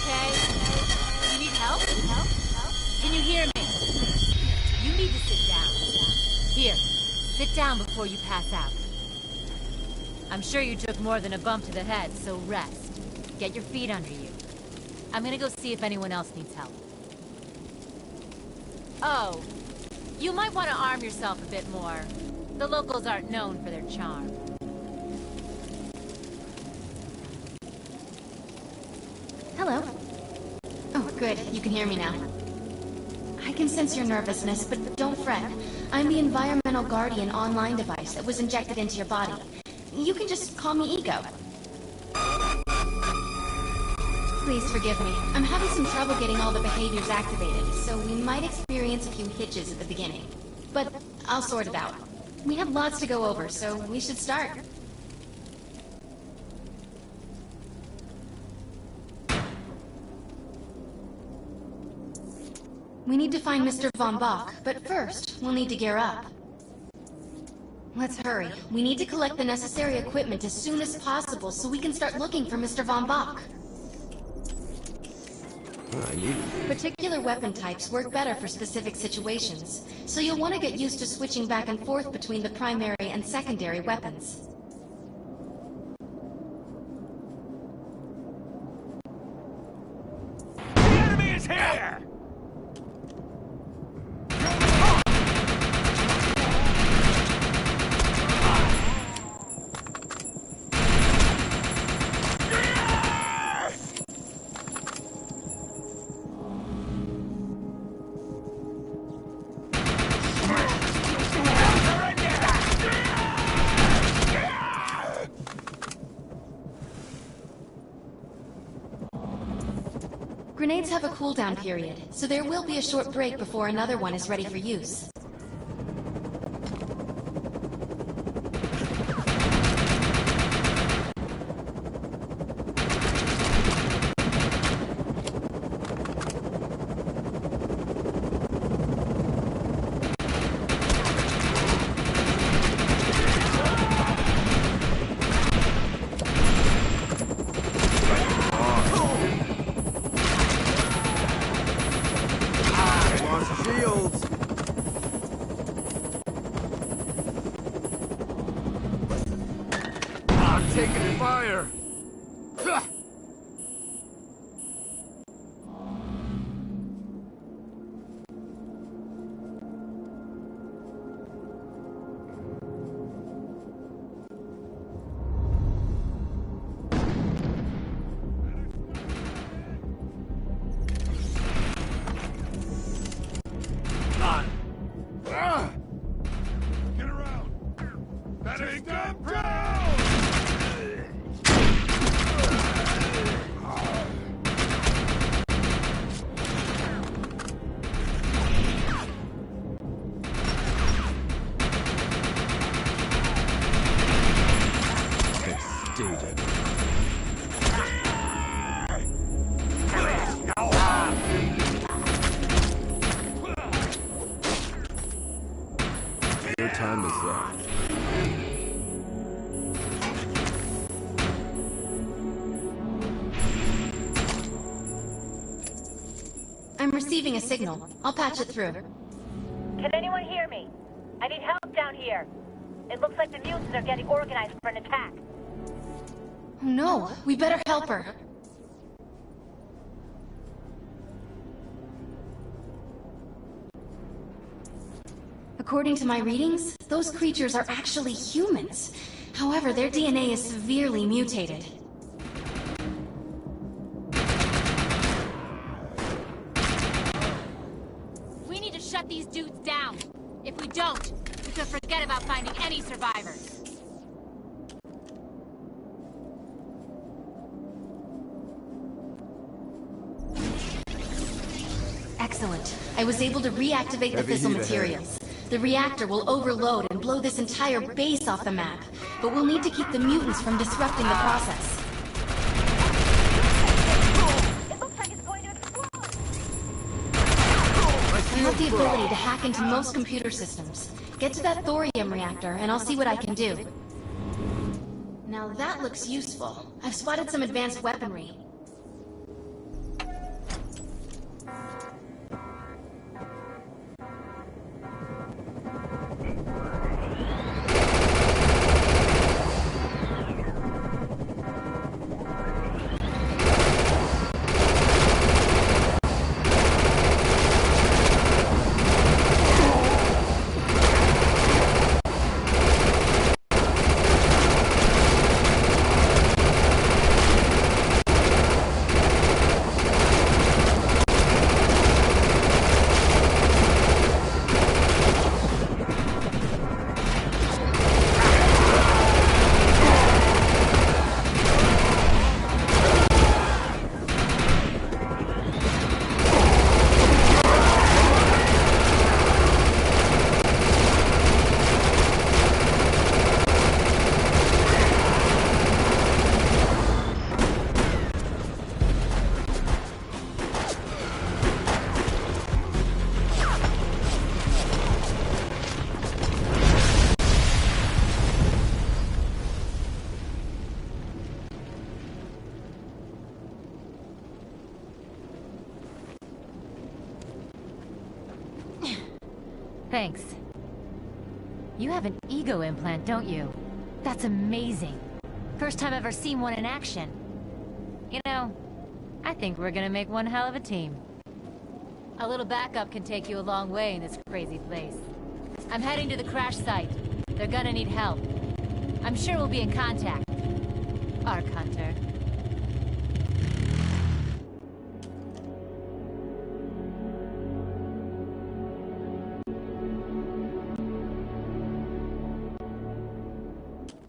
okay? You need help? Can you hear me? You need to sit down. Here, sit down before you pass out. I'm sure you took more than a bump to the head, so rest. Get your feet under you. I'm gonna go see if anyone else needs help. Oh, you might want to arm yourself a bit more. The locals aren't known for their charm. Hello. Oh, good. You can hear me now. I can sense your nervousness, but don't fret. I'm the environmental guardian online device that was injected into your body. You can just call me Ego. Please forgive me. I'm having some trouble getting all the behaviors activated, so we might experience a few hitches at the beginning. But I'll sort it out. We have lots to go over, so we should start. We need to find Mr. Von Bach, but first, we'll need to gear up. Let's hurry. We need to collect the necessary equipment as soon as possible so we can start looking for Mr. Von Bach. Particular weapon types work better for specific situations, so you'll want to get used to switching back and forth between the primary and secondary weapons. The enemy is here! Grenades have a cooldown period, so there will be a short break before another one is ready for use. Taking fire! Get around! Take them down! Your time is up. I'm receiving a signal. I'll patch it through. Can anyone hear me? I need help down here. It looks like the mutants are getting organized for an attack. Oh no, we better help her. According to my readings, those creatures are actually humans. However, their DNA is severely mutated. We need to shut these dudes down. If we don't, we could forget about finding any survivors. Excellent. I was able to reactivate the fissile materials. The reactor will overload and blow this entire base off the map, but we'll need to keep the mutants from disrupting the process. It looks like it's going to explode! I have the ability to hack into most computer systems. Get to that thorium reactor, and I'll see what I can do. Now that looks useful. I've spotted some advanced weaponry. Thanks. You have an ego implant, don't you? That's amazing. First time I've ever seen one in action. You know, I think we're gonna make one hell of a team. A little backup can take you a long way in this crazy place. I'm heading to the crash site. They're gonna need help. I'm sure we'll be in contact. Arc Hunter.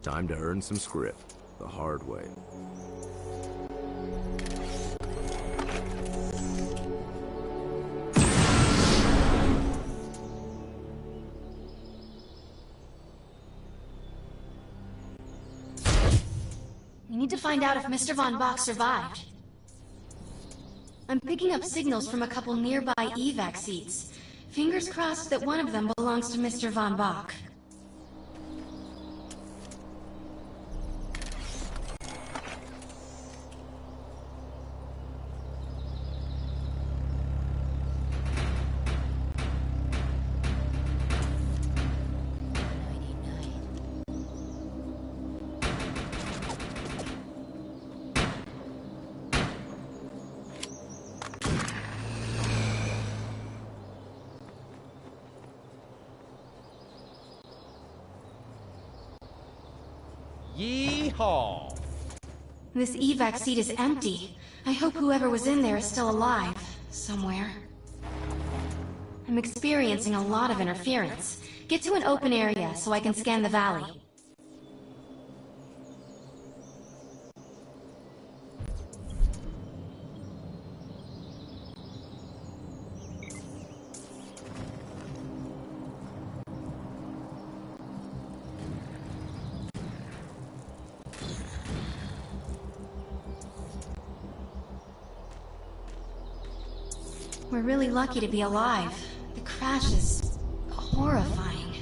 Time to earn some script the hard way. We need to find out if Mr. Von Bach survived. I'm picking up signals from a couple nearby evac seats. Fingers crossed that one of them belongs to Mr. Von Bach. Yeehaw! This evac seat is empty. I hope whoever was in there is still alive. Somewhere. I'm experiencing a lot of interference. Get to an open area so I can scan the valley. We're really lucky to be alive. The crash is horrifying.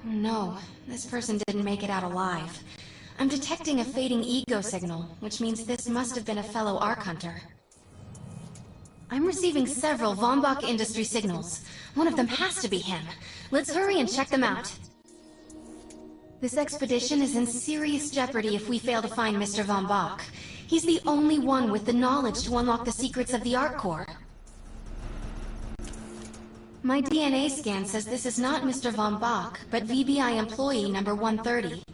Oh no, this person didn't make it out alive. I'm detecting a fading ego signal, which means this must have been a fellow Arc Hunter. I'm receiving several Von Bach Industry signals. One of them has to be him. Let's hurry and check them out. This expedition is in serious jeopardy if we fail to find Mr. Von Bach. He's the only one with the knowledge to unlock the secrets of the Arc Core. My DNA scan says this is not Mr. Von Bach, but VBI employee number 130.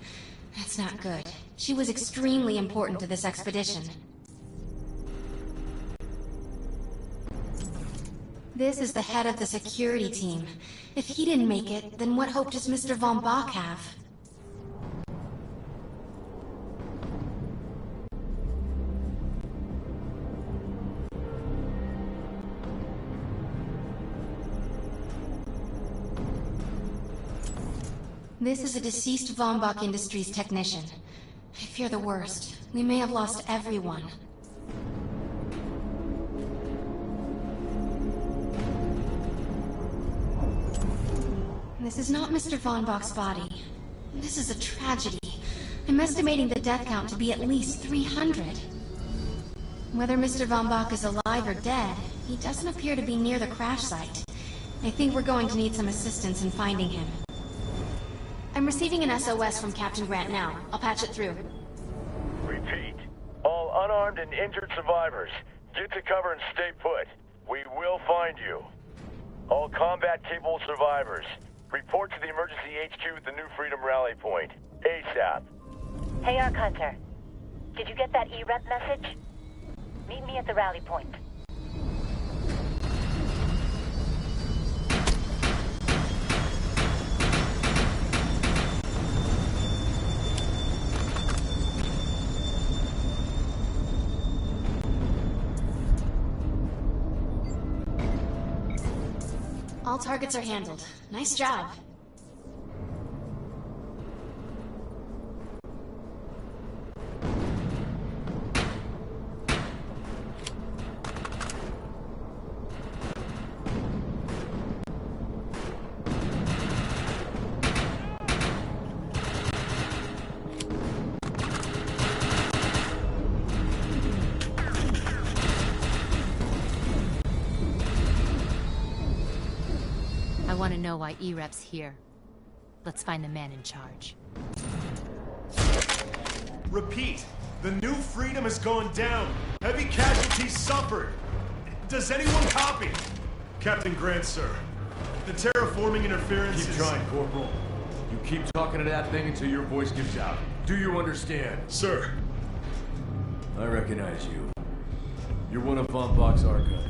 That's not good. She was extremely important to this expedition. This is the head of the security team. If he didn't make it, then what hope does Mr. Von Bach have? This is a deceased Von Bach Industries technician. I fear the worst. We may have lost everyone. This is not Mr. Von Bach's body. This is a tragedy. I'm estimating the death count to be at least 300. Whether Mr. Von Bach is alive or dead, he doesn't appear to be near the crash site. I think we're going to need some assistance in finding him. I'm receiving an SOS from Captain Grant now. I'll patch it through. Repeat. All unarmed and injured survivors, get to cover and stay put. We will find you. All combat-capable survivors, report to the emergency HQ at the New Freedom Rally Point. ASAP. Hey, Arc Hunter. Did you get that E-Rep message? Meet me at the rally point. All targets are handled. Nice job. want to know why E-Rep's here. Let's find the man in charge. Repeat. The New Freedom is going down. Heavy casualties suffered. Does anyone copy? Captain Grant, sir. The terraforming interference Keep is... trying, Corporal. You keep talking to that thing until your voice gives out. Do you understand? Sir. I recognize you. You're one of Von Bach's archives.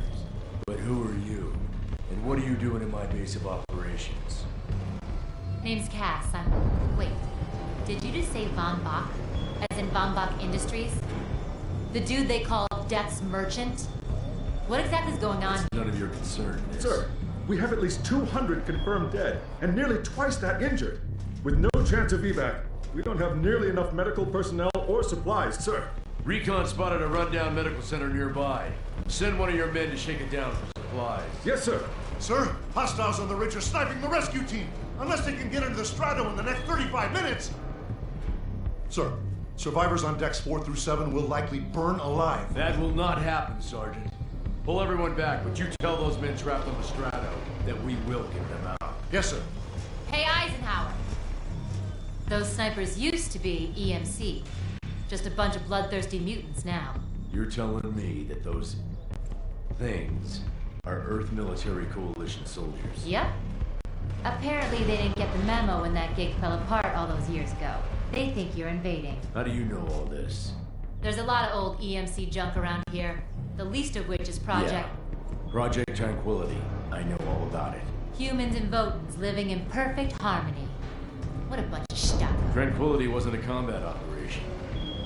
But who are you? And what are you doing in my base of operations? Name's Cass. Wait. Did you just say Von Bach? As in Von Bach Industries? The dude they call Death's Merchant? What exactly is going on? It's none of your concern, miss. Sir, we have at least 200 confirmed dead, and nearly twice that injured. With no chance of evac, we don't have nearly enough medical personnel or supplies, sir. Recon spotted a rundown medical center nearby. Send one of your men to shake it down for supplies. Yes, sir. Sir, hostiles on the ridge are sniping the rescue team. Unless they can get into the Strato in the next 35 minutes. Sir, survivors on decks 4 through 7 will likely burn alive. That will not happen, Sergeant. Pull everyone back, but you tell those men trapped on the Strato that we will get them out. Yes, sir. Hey, Eisenhower. Those snipers used to be EMC. Just a bunch of bloodthirsty mutants now. You're telling me that those things are Earth Military Coalition soldiers? Yep. Apparently they didn't get the memo when that gig fell apart all those years ago. They think you're invading. How do you know all this? There's a lot of old EMC junk around here, the least of which is Project... Yeah. Project Tranquility. I know all about it. Humans and Votans living in perfect harmony. What a bunch of stuff. Tranquility wasn't a combat operation.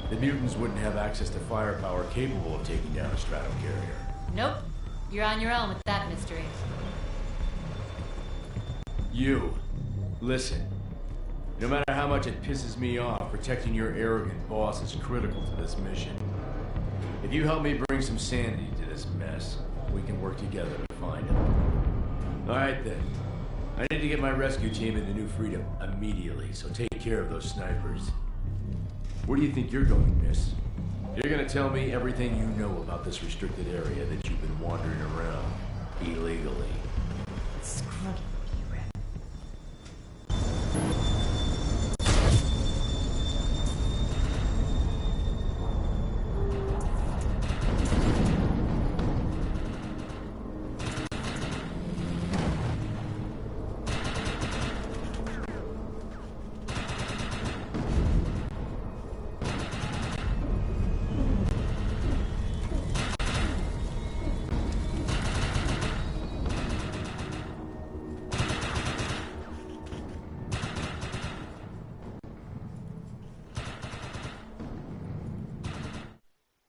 The mutants wouldn't have access to firepower capable of taking down a strato carrier. Nope. You're on your own with that mystery. You. Listen. No matter how much it pisses me off, protecting your arrogant boss is critical to this mission. If you help me bring some sanity to this mess, we can work together to find him. Alright then. I need to get my rescue team into New Freedom immediately, so take care of those snipers. Where do you think you're going, miss? You're gonna tell me everything you know about this restricted area that you've been wandering around illegally. Screw it.